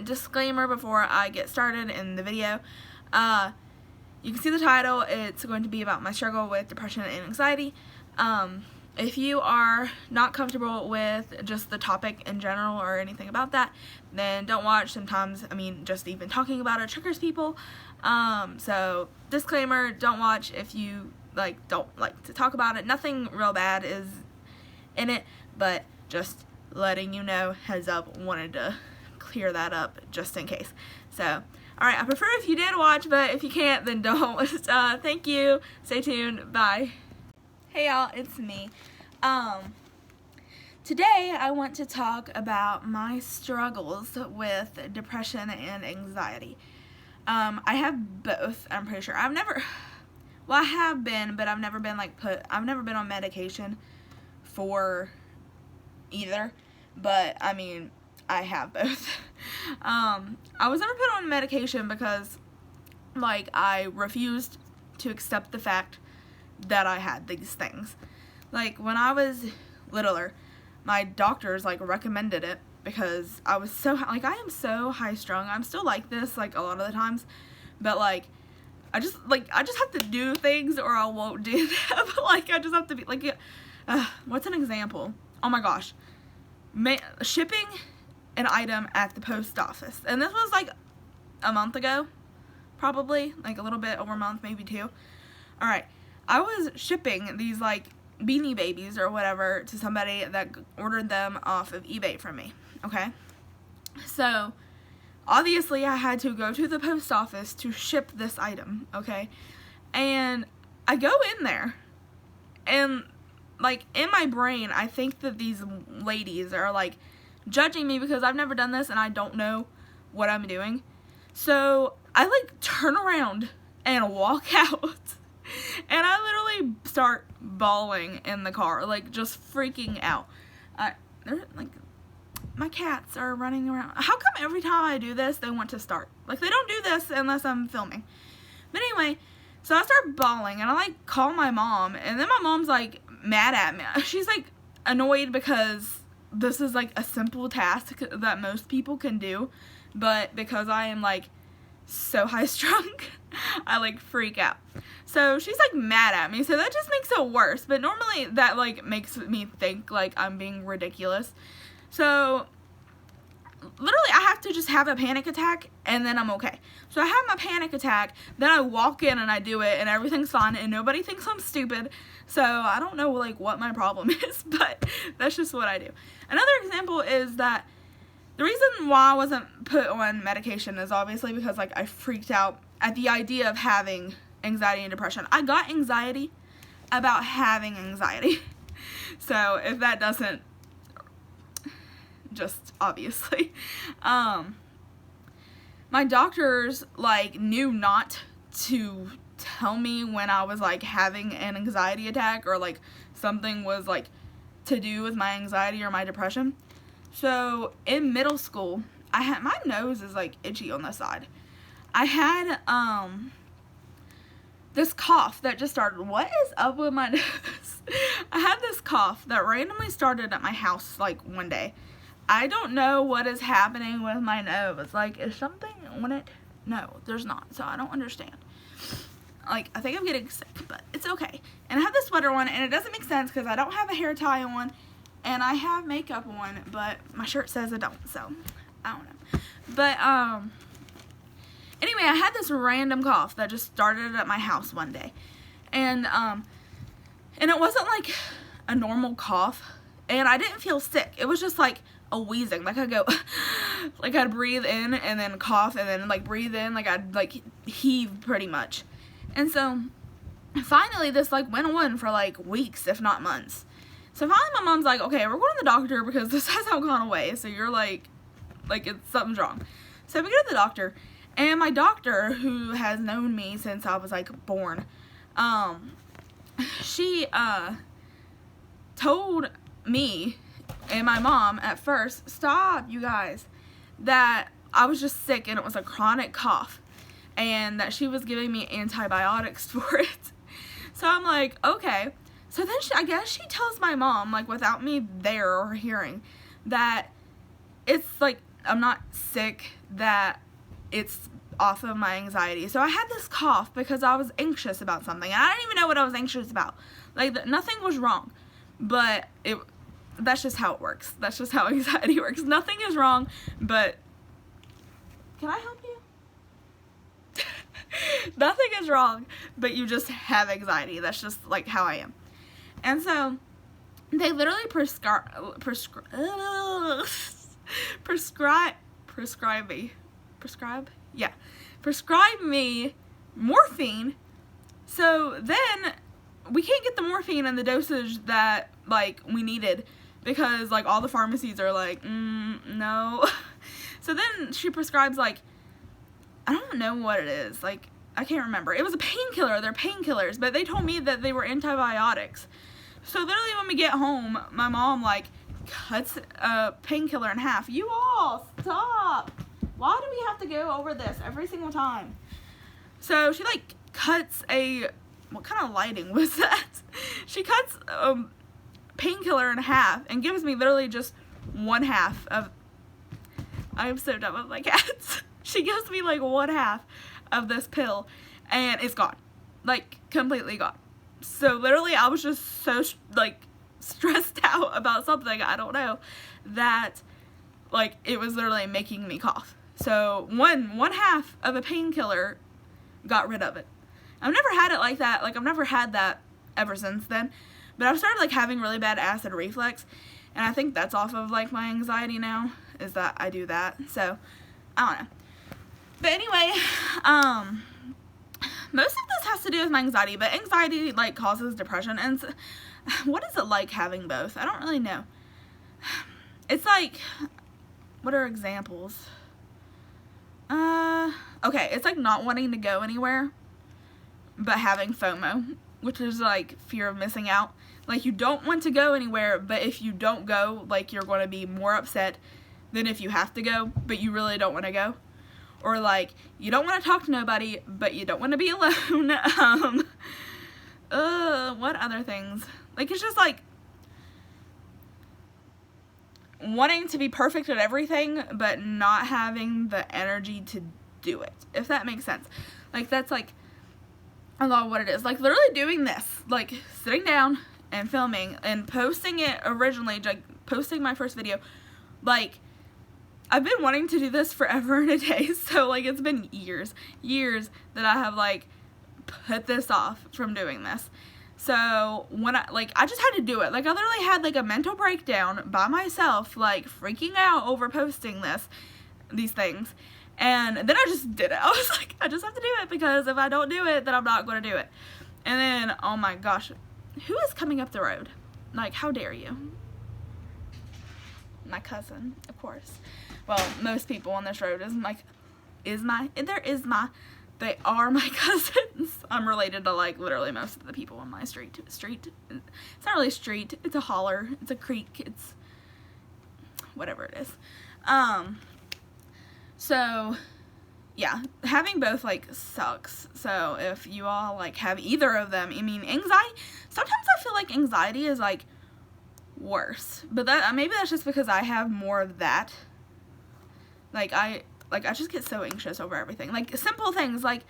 disclaimer before I get started in the video. You can see the title. It's going to be about my struggle with depression and anxiety. If you are not comfortable with just the topic in general or anything about that, then don't watch. Sometimes, just even talking about it triggers people. So disclaimer, don't watch if you don't like to talk about it. Nothing real bad is in it, but just letting you know, heads up, wanted to clear that up just in case. So, alright, I prefer if you did watch, but if you can't, then don't. Thank you. Stay tuned. Bye. Hey y'all, it's me. Today I want to talk about my struggles with depression and anxiety. I have both, I'm pretty sure. I have been, but I've never been I've never been on medication for either, but I have both. I was never put on medication because I refused to accept the fact that I had these things. When I was littler, my doctors recommended it because I was so I am so high strung. I'm still like this a lot of the times, but I just have to do things or I won't do them. I just have to be what's an example? Oh my gosh. Shipping an item at the post office. And this was a month ago, probably, a little bit over a month, maybe 2. Alright, I was shipping these Beanie Babies or whatever to somebody that ordered them off of eBay from me, okay? So, obviously I had to go to the post office to ship this item, okay? And I go in there, and in my brain, I think that these ladies are judging me because I've never done this and I don't know what I'm doing. So I turn around and walk out, and I literally start bawling in the car, just freaking out. They're my cats are running around. How come every time I do this, they want to start? They don't do this unless I'm filming. But anyway, so I start bawling, and I call my mom, and then my mom's mad at me. She's annoyed because this is a simple task that most people can do, but because I am so high strung, I freak out. So she's mad at me, so that just makes it worse. But normally that makes me think I'm being ridiculous. So literally I have to just have a panic attack and then I'm okay. So I have my panic attack, then I walk in and I do it and everything's fine and nobody thinks I'm stupid. So I don't know what my problem is, but that's just what I do. Another example is that the reason why I wasn't put on medication is obviously because I freaked out at the idea of having anxiety and depression. I got anxiety about having anxiety. So if that doesn't, just obviously. My doctors knew not to tell me when I was having an anxiety attack or something was to do with my anxiety or my depression. So in middle school, my nose is itchy on the side. I had this cough that just started. What is up with my nose? I had this cough that randomly started at my house one day. I don't know what is happening with my nose. Is something on it? No, there's not. So I don't understand. I think I'm getting sick, but it's okay. And I have this sweater on, and it doesn't make sense because I don't have a hair tie on, and I have makeup on, but my shirt says I don't, so I don't know. But, anyway, I had this random cough that just started at my house one day. And it wasn't a normal cough, and I didn't feel sick. It was just a wheezing. I'd go, I'd breathe in and then cough and then breathe in. I'd heave pretty much. And so finally this went on for weeks, if not months. So finally my mom's okay, we're going to the doctor because this hasn't gone away. So you're it's something's wrong. So we go to the doctor, and my doctor, who has known me since I was born, she told me and my mom at first, stop you guys, that I was just sick and it was a chronic cough and that she was giving me antibiotics for it. So I'm okay. So then I guess she tells my mom, without me there or hearing, that it's sick, that it's off of my anxiety. So I had this cough because I was anxious about something, and I didn't even know what I was anxious about. Like, nothing was wrong, but that's just how it works. That's just how anxiety works. Nothing is wrong, but can I help you? Nothing is wrong, but you just have anxiety. That's just like how I am. And so they literally prescribe me morphine. So then we can't get the morphine in the dosage that, like, we needed, because, like, all the pharmacies are like, no. So then she prescribes, like, I don't know what it is, like, I can't remember. It was a painkiller. They're painkillers, but they told me that they were antibiotics. So literally when we get home, my mom, like, cuts a painkiller in half. You all, stop! Why do we have to go over this every single time? So she, like, cuts what kind of lighting was that? She cuts a painkiller in half and gives me literally just one half of, I'm so done with my cats. She gives me, like, one half of this pill, and it's gone. Like, completely gone. So literally I was just so, like, stressed out about something, I don't know, that, like, it was literally making me cough. So one half of a painkiller got rid of it. I've never had it like that. Like, I've never had that ever since then. But I've started, like, having really bad acid reflux, and I think that's off of, like, my anxiety now, is that I do that. So I don't know. But anyway, most of this has to do with my anxiety, but anxiety, like, causes depression. And what is it like having both? I don't really know. It's like, what are examples? Okay, it's like not wanting to go anywhere, but having FOMO, which is, like, fear of missing out. Like, you don't want to go anywhere, but if you don't go, like, you're going to be more upset than if you have to go, but you really don't want to go. Or, like, you don't want to talk to nobody, but you don't want to be alone. What other things? Like, it's just, like, wanting to be perfect at everything, but not having the energy to do it, if that makes sense. Like, that's, like, a lot of what it is. Like, literally doing this, like, sitting down and filming and posting it originally, like, posting my first video, like, I've been wanting to do this forever and a day. So, like, it's been years that I have, like, put this off from doing this. So when I just had to do it. Like, I literally had, like, a mental breakdown by myself, like, freaking out over posting these things. And then I just did it. I was like, I just have to do it, because if I don't do it, then I'm not going to do it. And then, oh my gosh, who is coming up the road? Like, how dare you? My cousin, of course. Well, most people on this road they are my cousins. I'm related to, like, literally most of the people on my street. It's not really a street. It's a holler. It's a creek. It's whatever it is. So, yeah, having both, like, sucks. So if you all, like, have either of them, I mean, anxiety, sometimes I feel like anxiety is, like, worse. But maybe that's just because I have more of that. Like, I just get so anxious over everything. Like, simple things, like,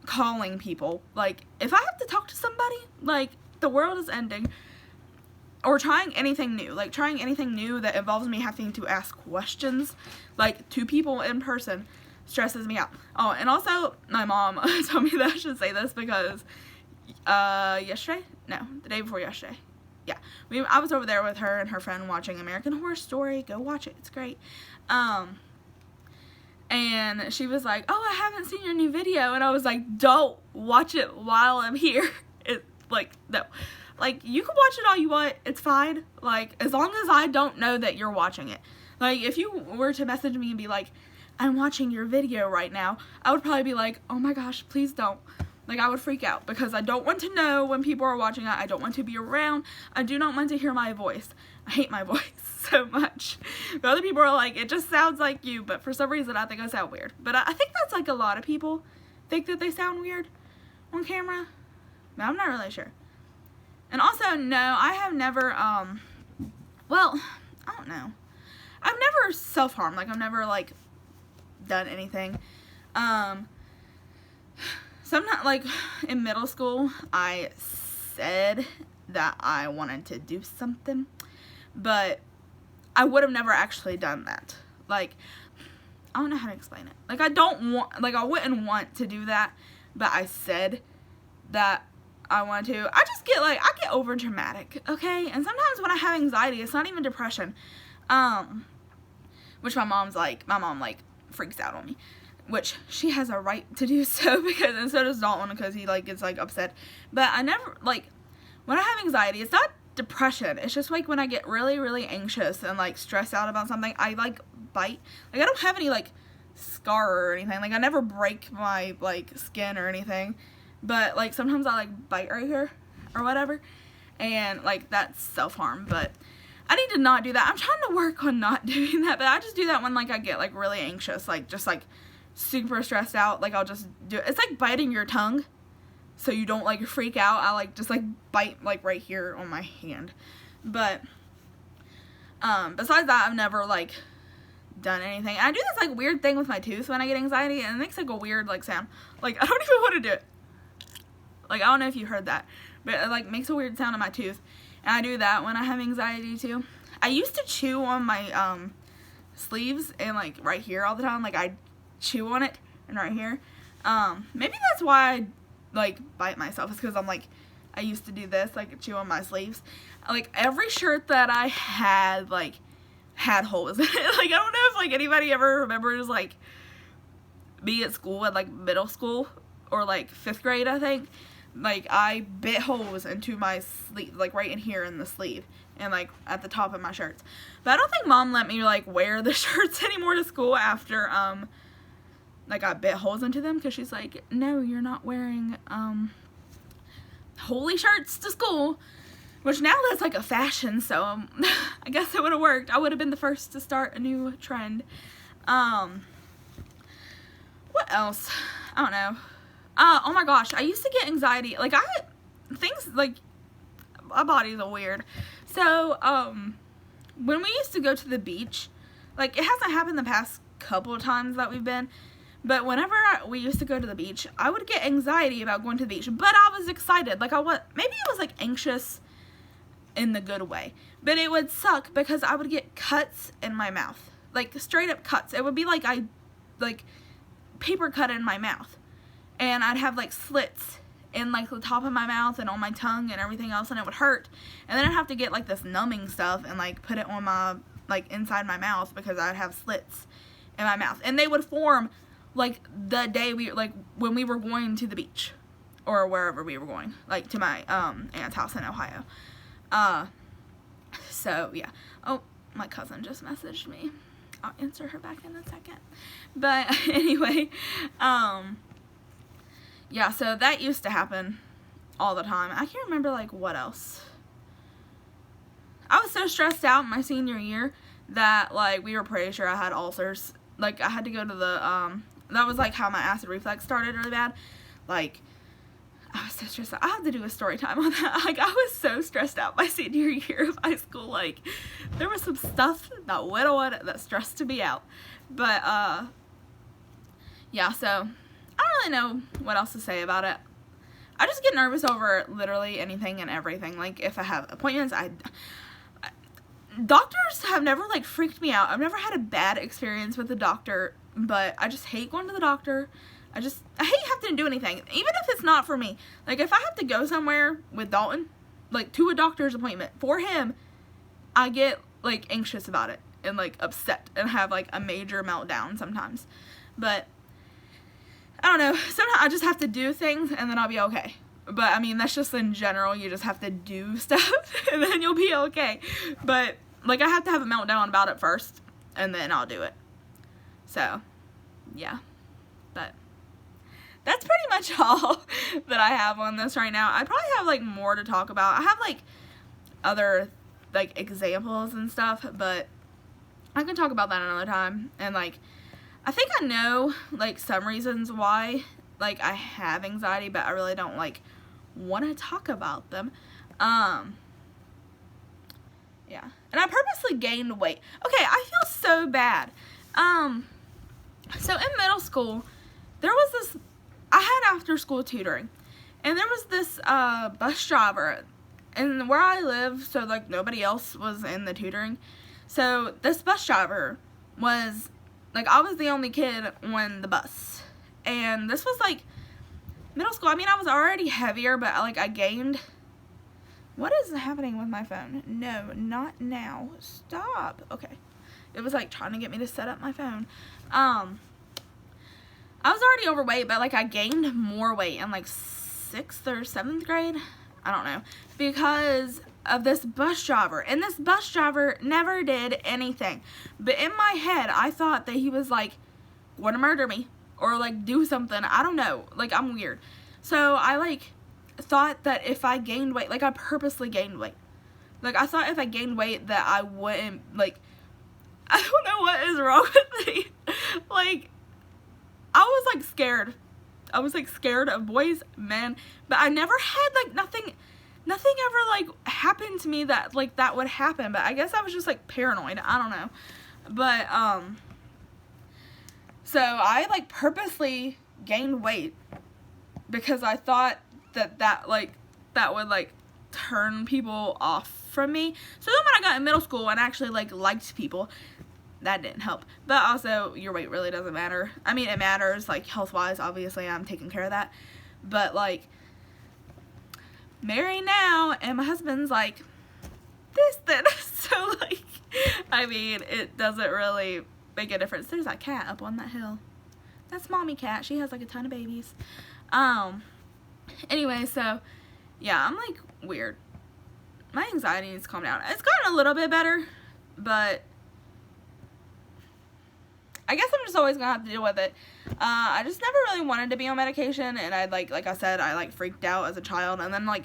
calling people. Like, if I have to talk to somebody, like, the world is ending. Or trying anything new. Like, trying anything new that involves me having to ask questions, like, to people in person, stresses me out. Oh, and also, my mom told me that I should say this because, yesterday? No, the day before yesterday. Yeah. I was over there with her and her friend watching American Horror Story. Go watch it. It's great. And she was like, oh, I haven't seen your new video. And I was like, don't watch it while I'm here. It's like, no. Like, you can watch it all you want. It's fine. Like, as long as I don't know that you're watching it. Like, if you were to message me and be like, I'm watching your video right now, I would probably be like, oh my gosh, please don't. Like, I would freak out because I don't want to know when people are watching it. I don't want to be around. I do not want to hear my voice. I hate my voice so much. But other people are like, it just sounds like you. But for some reason, I think I sound weird. But I think that's, like, a lot of people think that they sound weird on camera. But I'm not really sure. And also, no, I have never, well, I don't know. I've never self-harmed. Like, I've never, like, done anything. Sometimes, like, in middle school, I said that I wanted to do something, but I would have never actually done that. Like, I don't know how to explain it. Like, I wouldn't want to do that, but I said that I want to. I get over dramatic, okay? And sometimes when I have anxiety, it's not even depression. Which my mom, like, freaks out on me. Which she has a right to do so, because, and so does Dalton, because he, like, gets, like, upset. But I never, like, when I have anxiety, it's not depression. It's just, like, when I get really, really anxious and, like, stressed out about something, I, like, bite. Like, I don't have any, like, scar or anything. Like, I never break my, like, skin or anything. But, like, sometimes I, like, bite right here or whatever. And, like, that's self-harm. But I need to not do that. I'm trying to work on not doing that. But I just do that when, like, I get, like, really anxious. Like, just, like, super stressed out. Like, I'll just do it. It's like biting your tongue so you don't, like, freak out. I, like, just, like, bite, like, right here on my hand. But besides that, I've never, like, done anything. And I do this, like, weird thing with my tooth when I get anxiety, and it makes, like, a weird, like, sound. Like, I don't even want to do it. Like, I don't know if you heard that, but it, like, makes a weird sound in my tooth. And I do that when I have anxiety, too. I used to chew on my sleeves and, like, right here all the time. Like, I chew on it and right here. Maybe that's why I, like, bite myself. It's because I'm, like, I used to do this, like, chew on my sleeves. Like, every shirt that I had, like, had holes in it. Like, I don't know if, like, anybody ever remembers, like, me at school, at, like, middle school, or, like, 5th grade, I think. Like, I bit holes into my sleeve, like, right in here in the sleeve, and, like, at the top of my shirts. But I don't think Mom let me, like, wear the shirts anymore to school after, like, I bit holes into them, because she's like, no, you're not wearing, holy shirts to school. Which now that's, like, a fashion, so, I guess it would have worked. I would have been the first to start a new trend. What else? I don't know. Oh my gosh, I used to get anxiety. Like, things, like, my body's a weird. So, when we used to go to the beach, like, it hasn't happened the past couple of times that we've been, but whenever we used to go to the beach, I would get anxiety about going to the beach, but I was excited. Like, maybe it was, like, anxious in the good way, but it would suck because I would get cuts in my mouth, like, straight up cuts. It would be like paper cut in my mouth. And I'd have, like, slits in, like, the top of my mouth and on my tongue and everything else, and it would hurt. And then I'd have to get, like, this numbing stuff and, like, put it on my, like, inside my mouth, because I'd have slits in my mouth. And they would form, like, the day when we were going to the beach, or wherever we were going, like, to my aunt's house in Ohio. So, yeah. Oh, my cousin just messaged me. I'll answer her back in a second. But, anyway, yeah, so that used to happen all the time. I can't remember, like, what else. I was so stressed out in my senior year that, like, we were pretty sure I had ulcers. Like, I had to go to the, that was, like, how my acid reflux started really bad. Like, I was so stressed out. I have to do a story time on that. Like, I was so stressed out my senior year of high school. Like, there was some stuff that went on that stressed me out. But, yeah, so I don't really know what else to say about it. I just get nervous over literally anything and everything. Like, if I have appointments, doctors have never, like, freaked me out. I've never had a bad experience with a doctor, but I just hate going to the doctor. I hate having to do anything, even if it's not for me. Like, if I have to go somewhere with Dalton, like, to a doctor's appointment for him, I get, like, anxious about it and, like, upset and have, like, a major meltdown sometimes. But I don't know, sometimes I just have to do things and then I'll be okay. But, I mean, that's just in general, you just have to do stuff and then you'll be okay. But, like, I have to have a meltdown about it first and then I'll do it. So, yeah. But that's pretty much all that I have on this right now. I probably have, like, more to talk about. I have, like, other, like, examples and stuff, but I can talk about that another time. And, like, I think I know, like, some reasons why, like, I have anxiety, but I really don't, like, want to talk about them. Yeah. And I purposely gained weight. Okay, I feel so bad. So in middle school, there was this, I had after school tutoring, and there was this bus driver, and where I live, so like nobody else was in the tutoring, so this bus driver was, like, I was the only kid on the bus, and this was like middle school. I mean, I was already heavier, but like I gained, what is happening with my phone? No, not now, stop. Okay, it was like trying to get me to set up my phone. I was already overweight, but like I gained more weight in like 6th or 7th grade, I don't know, because of this bus driver. And this bus driver never did anything, but in my head I thought that he was like going to murder me or like do something. I don't know, like I'm weird. So I like thought that if I gained weight, like I purposely gained weight, like I thought if I gained weight that I wouldn't, like, I don't know what is wrong with me. Like, I was like scared. I was like scared of boys, men, but I never had like nothing ever like happened to me that like that would happen. But I guess I was just like paranoid. I don't know. But so I like purposely gained weight because I thought that would like turn people off from me. So then when I got in middle school and actually like liked people, that didn't help. But also, your weight really doesn't matter. I mean, it matters, like, health-wise. Obviously, I'm taking care of that. But, like, married now, and my husband's, like, this, then. So, like, I mean, it doesn't really make a difference. There's that cat up on that hill. That's Mommy Cat. She has, like, a ton of babies. Anyway, so, yeah, I'm, like, weird. My anxiety needs to calm down. It's gotten a little bit better, but I guess I'm just always gonna have to deal with it. I just never really wanted to be on medication, and I like I said, I like freaked out as a child, and then like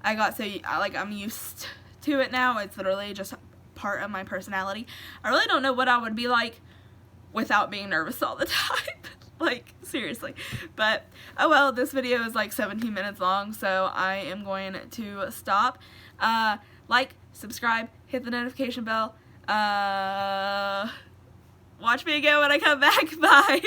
I got so I'm used to it now. It's literally just part of my personality. I really don't know what I would be like without being nervous all the time. Like, seriously. But oh well, this video is like 17 minutes long, so I am going to stop. Like, subscribe, hit the notification bell. Watch me again when I come back. Bye.